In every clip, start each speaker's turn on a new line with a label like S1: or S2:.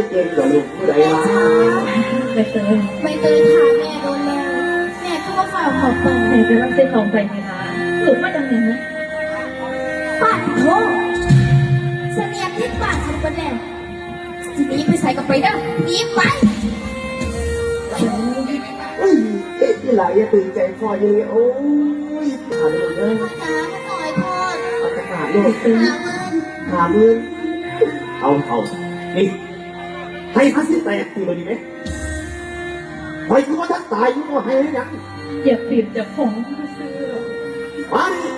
S1: เก่งกว่าลูกผู้ใดล่ะ
S2: ใบเตยพาแม่โดนแล้วแม่ก็ว่าฝ่าขอบคุณ
S3: แม่จะรับเส้นของไปไหมคะหรือว่าดังนั้นนะ
S2: ปัดโถเสนียมที่ปากของคนแน่ทีนี้ไปใส่กับไปเด้อหนีไป
S1: ที่หลายอย่าตื่นใจคอยังเลยโอ้ยถามเลย
S2: ตาหน่อยพ่อ
S1: เอากระดาษลูก
S2: หาเงิน
S1: เอานี่ให้พัสดุแตกตีมาดีไหมไปคือว่าถ้าตายยุ่งว่าให้ยัง
S3: อย่าเปลี่ยนจากของที่ซื้อ
S1: มาดิ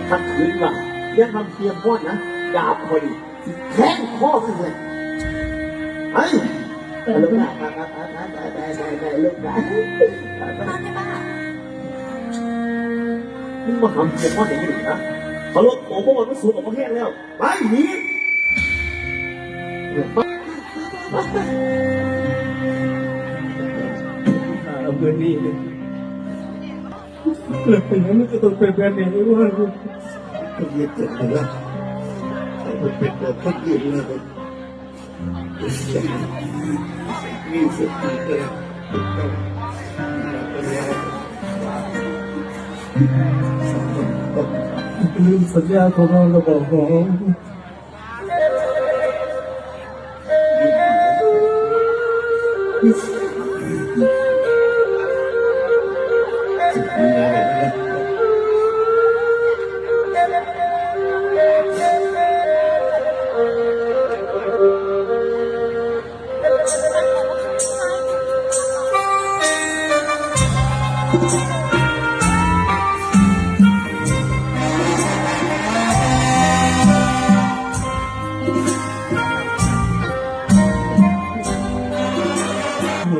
S1: ถ้าคืนว่ายังทำเทียมพอดนะดาบพอดีแข้งข้อขึ้นเลยไอ้ลูกนะได้ลูกนะมึงมาทำเทียมพอดอย่างนี้นะเขาลดโอ้พวกมันไม่สูงกว่าพวกแห้งแล้วไปหนีเพื่อนนี่เลยเกิดเป็นนั้นมันจะต้องเป็นแบบนี้ว่าลูกก็เย็นจังเลยใส่เป็นแบบคนอื่นเลยนี่สุดที่เลยลืมสัญญาของเราเราบอกของ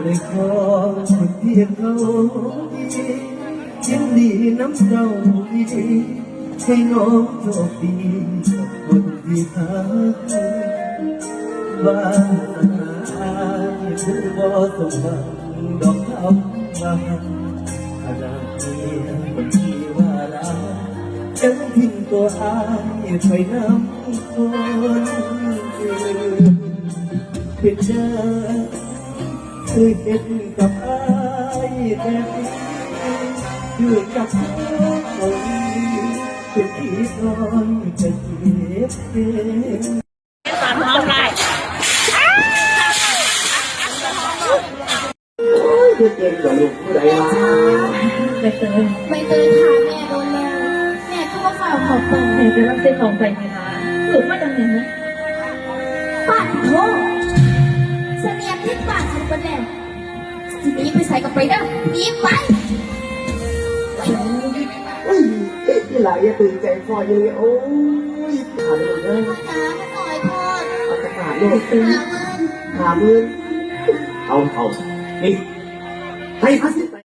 S1: ในคลองเพียงเขายินดีน้ำเจ้าดีให้น้องโชคดีกับคนที่หาบ้านที่บ่สมหวังดอกคำว่าขณะนี้คนที่ว่ารักยังทิ้งตัวอายไปน้ำคนเป็นเจ้าเคยเห็นกับอายแต่อยู่กับคนเป็นที่นอนจะเจ็บเอง
S3: สามห้องได้
S1: เก่งกว่าลูกผู้ใดล่ะ
S3: ใบเตย
S2: พาแม่โดนแล้วแม่ก็ว่าฝ่าขอบคุณ
S3: แม่จะรับเส้นของไปไหมคะหรือว่าดังนั้นนะ
S2: ปัดโถเสนียมที่ปากของคนแน่ทีนี้ไปใส่กับไปเด้อหนีไป
S1: ที่หลายอย่าตื่นใจคอยังเลยโอ้ยถามเลย
S2: ตาหน่อยพ่อ
S1: เอากระดาษลูก
S2: หาเงิน
S1: นี่ให้พัสดุ